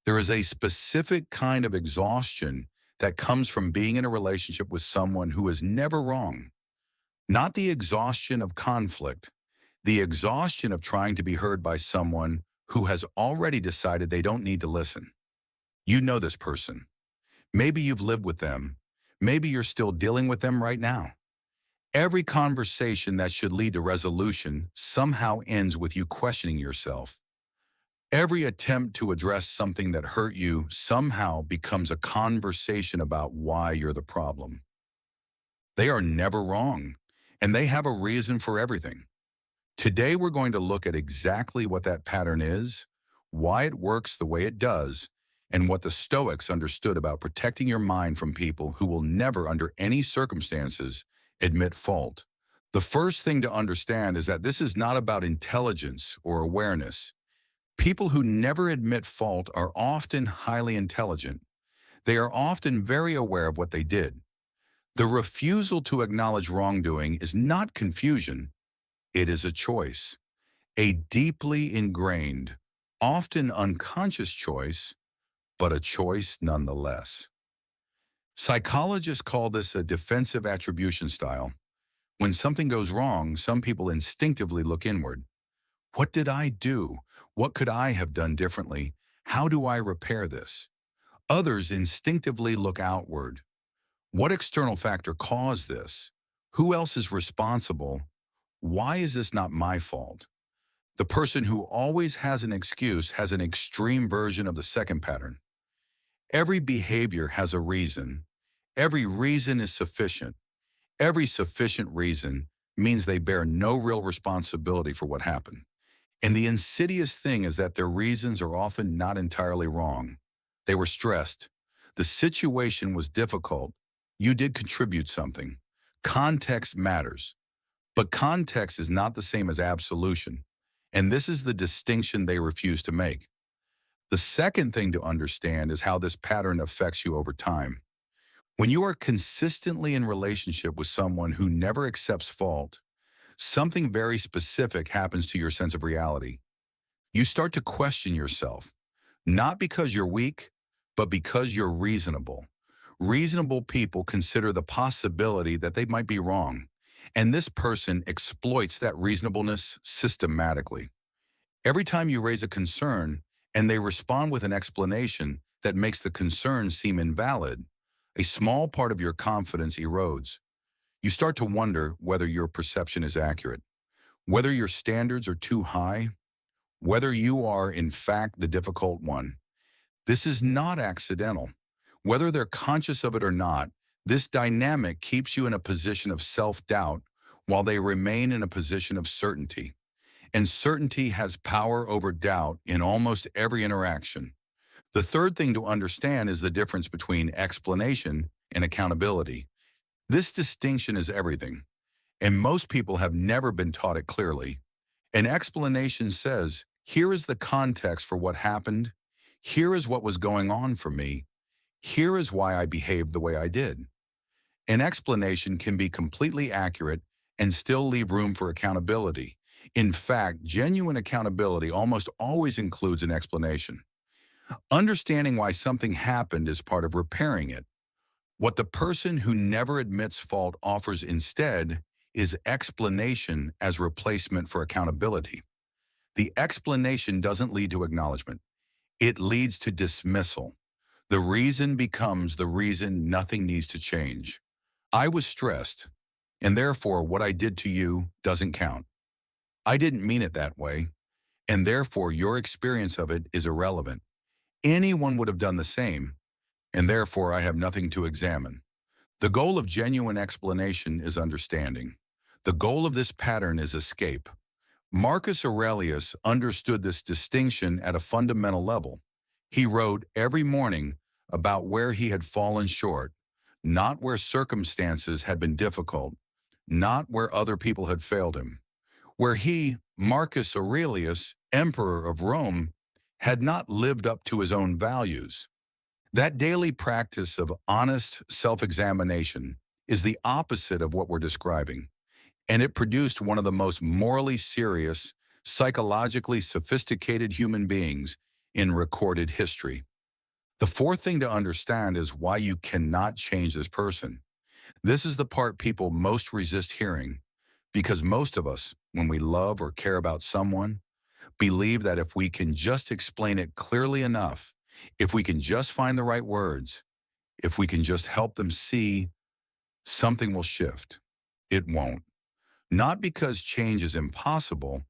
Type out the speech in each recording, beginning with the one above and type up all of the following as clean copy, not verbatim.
There is a specific kind of exhaustion that comes from being in a relationship with someone who is never wrong. Not the exhaustion of conflict, the exhaustion of trying to be heard by someone who has already decided they don't need to listen. You know this person. Maybe you've lived with them. Maybe you're still dealing with them right now. Every conversation that should lead to resolution somehow ends with you questioning yourself. Every attempt to address something that hurt you somehow becomes a conversation about why you're the problem. They are never wrong, and they have a reason for everything. Today, we're going to look at exactly what that pattern is, why it works the way it does, and what the Stoics understood about protecting your mind from people who will never, under any circumstances, admit fault. The first thing to understand is that this is not about intelligence or awareness. People who never admit fault are often highly intelligent. They are often very aware of what they did. The refusal to acknowledge wrongdoing is not confusion, it is a choice. A deeply ingrained, often unconscious choice, but a choice nonetheless. Psychologists call this a defensive attribution style. When something goes wrong, some people instinctively look inward. What did I do? What could I have done differently? How do I repair this? Others instinctively look outward. What external factor caused this? Who else is responsible? Why is this not my fault? The person who always has an excuse has an extreme version of the second pattern. Every behavior has a reason. Every reason is sufficient. Every sufficient reason means they bear no real responsibility for what happened. And the insidious thing is that their reasons are often not entirely wrong. They were stressed. The situation was difficult. You did contribute something. Context matters. But context is not the same as absolution. And this is the distinction they refuse to make. The second thing to understand is how this pattern affects you over time. When you are consistently in relationship with someone who never accepts fault, something very specific happens to your sense of reality. You start to question yourself, not because you're weak, but because you're reasonable. Reasonable people consider the possibility that they might be wrong, and this person exploits that reasonableness systematically. Every time you raise a concern and they respond with an explanation that makes the concern seem invalid, a small part of your confidence erodes. You start to wonder whether your perception is accurate, whether your standards are too high, whether you are, in fact, the difficult one. This is not accidental. Whether they're conscious of it or not, this dynamic keeps you in a position of self-doubt while they remain in a position of certainty. And certainty has power over doubt in almost every interaction. The third thing to understand is the difference between explanation and accountability. This distinction is everything, and most people have never been taught it clearly. An explanation says, here is the context for what happened, here is what was going on for me, here is why I behaved the way I did. An explanation can be completely accurate and still leave room for accountability. In fact, genuine accountability almost always includes an explanation. Understanding why something happened is part of repairing it. What the person who never admits fault offers instead is explanation as replacement for accountability. The explanation doesn't lead to acknowledgement. It leads to dismissal. The reason becomes the reason nothing needs to change. I was stressed, and therefore what I did to you doesn't count. I didn't mean it that way, and therefore your experience of it is irrelevant. Anyone would have done the same, and therefore I have nothing to examine. The goal of genuine explanation is understanding. The goal of this pattern is escape. Marcus Aurelius understood this distinction at a fundamental level. He wrote every morning about where he had fallen short, not where circumstances had been difficult, not where other people had failed him. Where he, Marcus Aurelius, emperor of Rome, had not lived up to his own values. That daily practice of honest self-examination is the opposite of what we're describing, and it produced one of the most morally serious, psychologically sophisticated human beings in recorded history. The fourth thing to understand is why you cannot change this person. This is the part people most resist hearing, because most of us, when we love or care about someone, believe that if we can just explain it clearly enough, if we can just find the right words, if we can just help them see, something will shift. It won't. Not because change is impossible,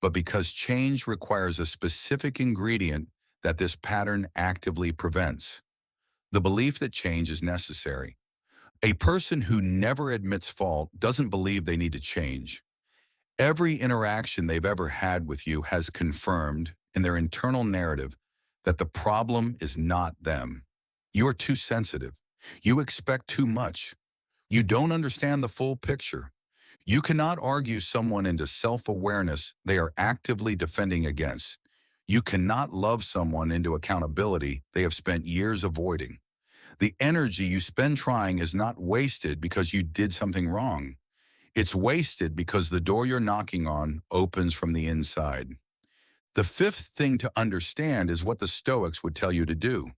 but because change requires a specific ingredient that this pattern actively prevents: the belief that change is necessary. A person who never admits fault doesn't believe they need to change. Every interaction they've ever had with you has confirmed in their internal narrative that the problem is not them. You're too sensitive. You expect too much. You don't understand the full picture. You cannot argue someone into self-awareness they are actively defending against. You cannot love someone into accountability they have spent years avoiding. The energy you spend trying is not wasted because you did something wrong. It's wasted because the door you're knocking on opens from the inside. The fifth thing to understand is what the Stoics would tell you to do.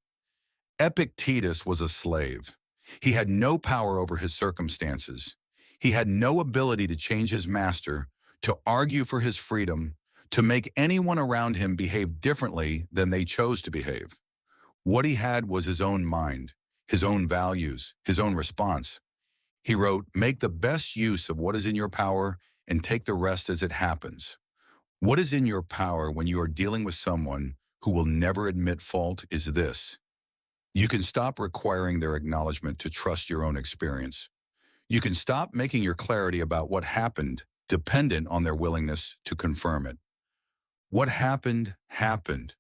Epictetus was a slave. He had no power over his circumstances. He had no ability to change his master, to argue for his freedom, to make anyone around him behave differently than they chose to behave. What he had was his own mind, his own values, his own response. He wrote, "Make the best use of what is in your power and take the rest as it happens." What is in your power when you are dealing with someone who will never admit fault is this: you can stop requiring their acknowledgement to trust your own experience. You can stop making your clarity about what happened dependent on their willingness to confirm it. What happened, happened.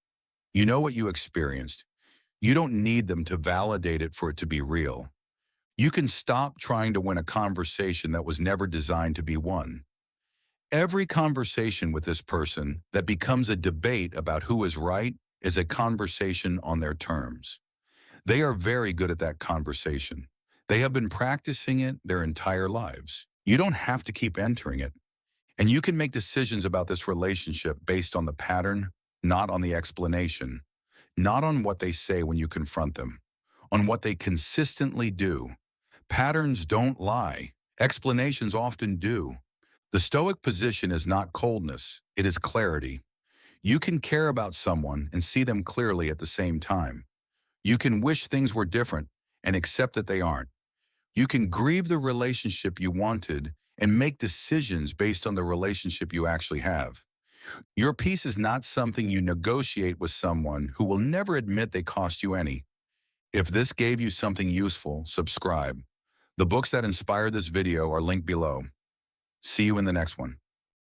You know what you experienced. You don't need them to validate it for it to be real. You can stop trying to win a conversation that was never designed to be won. Every conversation with this person that becomes a debate about who is right is a conversation on their terms. They are very good at that conversation. They have been practicing it their entire lives. You don't have to keep entering it. And you can make decisions about this relationship based on the pattern, not on the explanation, not on what they say when you confront them, on what they consistently do. Patterns don't lie. Explanations often do. The Stoic position is not coldness, it is clarity. You can care about someone and see them clearly at the same time. You can wish things were different and accept that they aren't. You can grieve the relationship you wanted and make decisions based on the relationship you actually have. Your peace is not something you negotiate with someone who will never admit they cost you any. If this gave you something useful, subscribe. The books that inspired this video are linked below. See you in the next one.